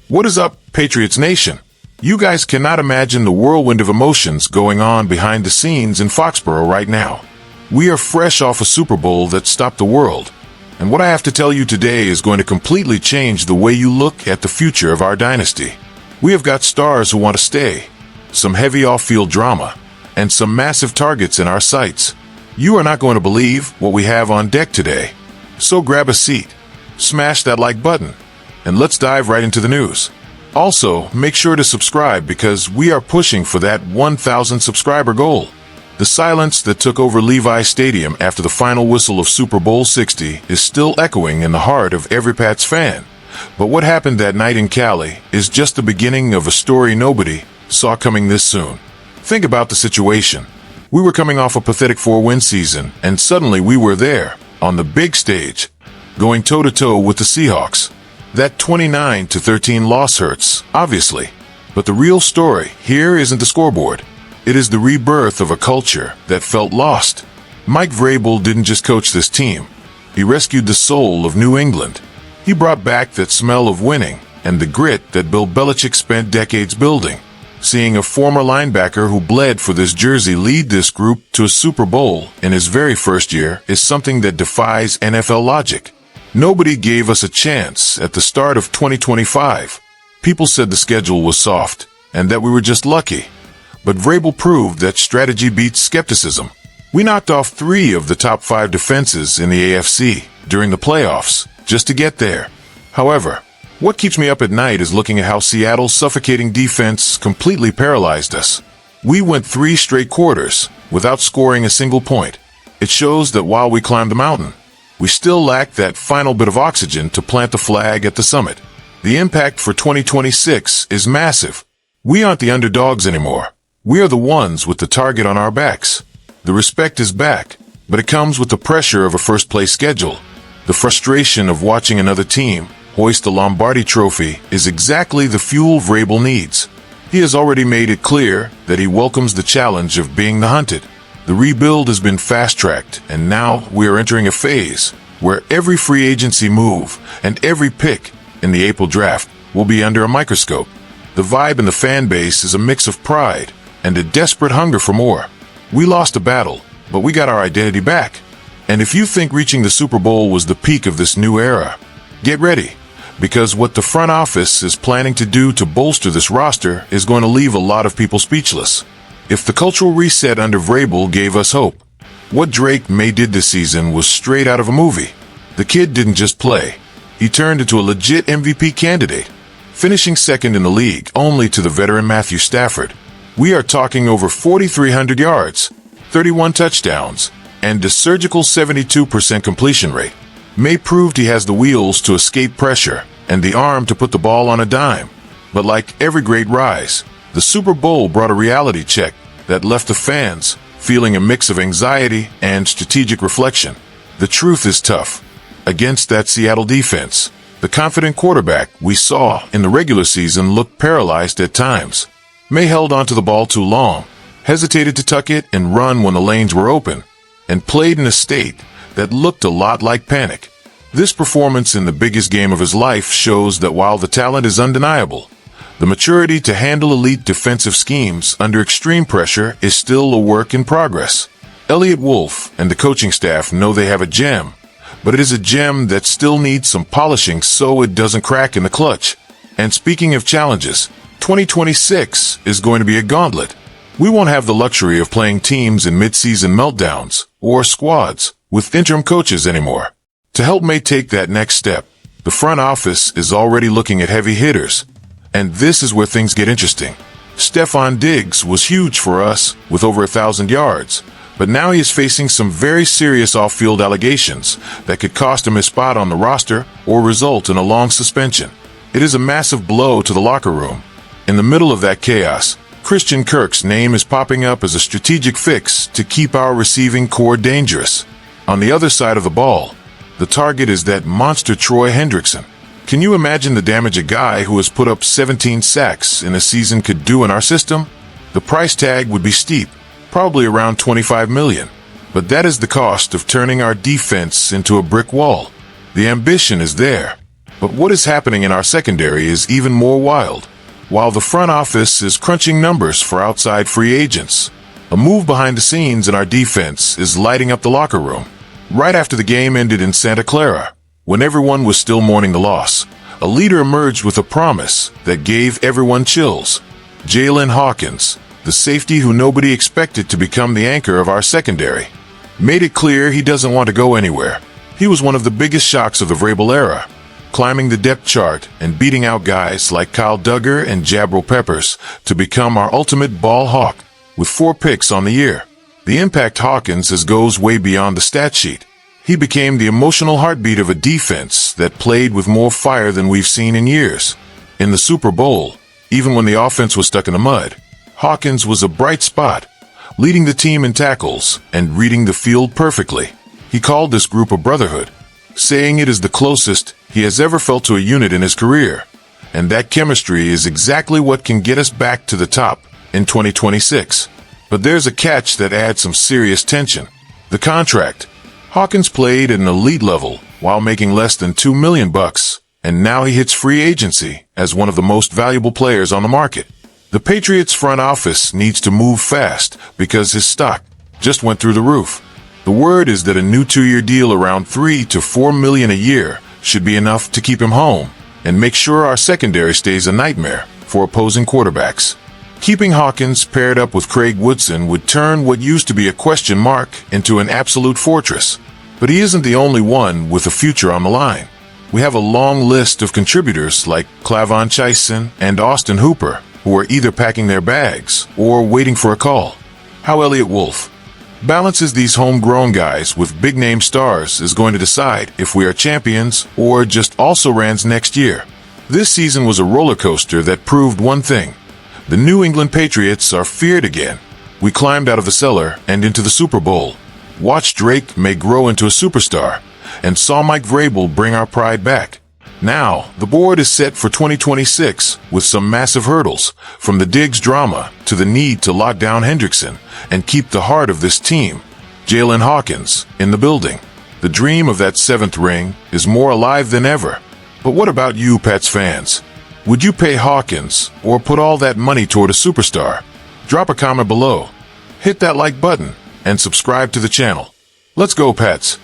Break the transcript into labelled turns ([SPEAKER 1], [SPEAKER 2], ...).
[SPEAKER 1] What is up, Patriots Nation? You guys cannot imagine the whirlwind of emotions going on behind the scenes in Foxborough right now. We are fresh off a Super Bowl that stopped the world, and what I have to tell you today is going to completely change the way you look at the future of our dynasty. We have got stars who want to stay, some heavy off-field drama, and some massive targets in our sights. You are not going to believe what we have on deck today. So grab a seat, smash that like button, and let's dive right into the news. Also, make sure to subscribe because we are pushing for that 1,000 subscriber goal. The silence that took over Levi Stadium after the final whistle of Super Bowl 60 is still echoing in the heart of every Pats fan. But what happened that night in Cali is just the beginning of a story nobody saw coming this soon. Think about the situation. We were coming off a pathetic 4-win season, and suddenly we were there, on the big stage, going toe-to-toe with the Seahawks. That 29-13 loss hurts, obviously. But the real story here isn't the scoreboard. It is the rebirth of a culture that felt lost. Mike Vrabel didn't just coach this team. He rescued the soul of New England. He brought back that smell of winning and the grit that Bill Belichick spent decades building. Seeing a former linebacker who bled for this jersey lead this group to a Super Bowl in his very first year is something that defies NFL logic. Nobody gave us a chance at the start of 2025. People said the schedule was soft and that we were just lucky. But Vrabel proved that strategy beats skepticism. We knocked off 3 of the top 5 defenses in the AFC during the playoffs just to get there. However, what keeps me up at night is looking at how Seattle's suffocating defense completely paralyzed us. We went 3 straight quarters without scoring a single point. It shows that while we climbed the mountain, we still lack that final bit of oxygen to plant the flag at the summit. The impact for 2026 is massive. We aren't the underdogs anymore. We are the ones with the target on our backs. The respect is back, but it comes with the pressure of a first-place schedule. The frustration of watching another team hoist the Lombardi Trophy is exactly the fuel Vrabel needs. He has already made it clear that he welcomes the challenge of being the hunted. The rebuild has been fast-tracked, and now we are entering a phase where every free agency move and every pick in the April draft will be under a microscope. The vibe in the fan base is a mix of pride and a desperate hunger for more. We lost a battle, but we got our identity back. And if you think reaching the Super Bowl was the peak of this new era, get ready, because what the front office is planning to do to bolster this roster is going to leave a lot of people speechless. If the cultural reset under Vrabel gave us hope, what Drake May did this season was straight out of a movie. The kid didn't just play. He turned into a legit MVP candidate, finishing second in the league only to the veteran Matthew Stafford. We are talking over 4,300 yards, 31 touchdowns, and a surgical 72% completion rate. May proved he has the wheels to escape pressure and the arm to put the ball on a dime. But like every great rise, the Super Bowl brought a reality check that left the fans feeling a mix of anxiety and strategic reflection. The truth is tough. Against that Seattle defense, the confident quarterback we saw in the regular season looked paralyzed at times. May held onto the ball too long, hesitated to tuck it and run when the lanes were open, and played in a state that looked a lot like panic. This performance in the biggest game of his life shows that while the talent is undeniable, the maturity to handle elite defensive schemes under extreme pressure is still a work in progress. Elliott Wolf and the coaching staff know they have a gem, but it is a gem that still needs some polishing so it doesn't crack in the clutch. And speaking of challenges, 2026 is going to be a gauntlet. We won't have the luxury of playing teams in mid-season meltdowns or squads with interim coaches anymore. To help May take that next step, the front office is already looking at heavy hitters. And this is where things get interesting. Stephon Diggs was huge for us with over 1,000 yards, but now he is facing some very serious off-field allegations that could cost him his spot on the roster or result in a long suspension. It is a massive blow to the locker room. In the middle of that chaos, Christian Kirk's name is popping up as a strategic fix to keep our receiving core dangerous. On the other side of the ball, the target is that monster Troy Hendrickson. Can you imagine the damage a guy who has put up 17 sacks in a season could do in our system? The price tag would be steep, probably around $25 million. But that is the cost of turning our defense into a brick wall. The ambition is there, But what is happening in our secondary is even more wild. While the front office is crunching numbers for outside free agents, a move behind the scenes in our defense is lighting up the locker room. Right after the game ended in Santa Clara, when everyone was still mourning the loss, a leader emerged with a promise that gave everyone chills. Jalen Hawkins, the safety who nobody expected to become the anchor of our secondary, made it clear he doesn't want to go anywhere. He was one of the biggest shocks of the Vrabel era, climbing the depth chart and beating out guys like Kyle Duggar and Jabril Peppers to become our ultimate ball hawk, with 4 picks on the year. The impact Hawkins has goes way beyond the stat sheet. He became the emotional heartbeat of a defense that played with more fire than we've seen in years. In the Super Bowl, even when the offense was stuck in the mud, Hawkins was a bright spot, leading the team in tackles and reading the field perfectly. He called this group a brotherhood, saying it is the closest he has ever felt to a unit in his career. And that chemistry is exactly what can get us back to the top in 2026. But there's a catch that adds some serious tension: the contract. Hawkins played at an elite level while making less than $2 million, and now he hits free agency as one of the most valuable players on the market. The Patriots front office needs to move fast because his stock just went through the roof. The word is that a new 2-year deal around $3 to $4 million a year should be enough to keep him home and make sure our secondary stays a nightmare for opposing quarterbacks. Keeping Hawkins paired up with Craig Woodson would turn what used to be a question mark into an absolute fortress. But he isn't the only one with a future on the line. We have a long list of contributors like Clavon Chaisson and Austin Hooper, who are either packing their bags or waiting for a call. How Elliott Wolf balances these homegrown guys with big-name stars is going to decide if we are champions or just also-rans next year. This season was a roller coaster that proved one thing: the New England Patriots are feared again. We climbed out of the cellar and into the Super Bowl, watched Drake may grow into a superstar, and saw Mike Vrabel bring our pride back. Now, the board is set for 2026 with some massive hurdles, from the Diggs drama to the need to lock down Hendrickson and keep the heart of this team, Jalen Hawkins, in the building. The dream of that 7th ring is more alive than ever. But what about you, Pats fans? Would you pay Hawkins or put all that money toward a superstar? Drop a comment below, hit that like button, and subscribe to the channel. Let's go, Pats!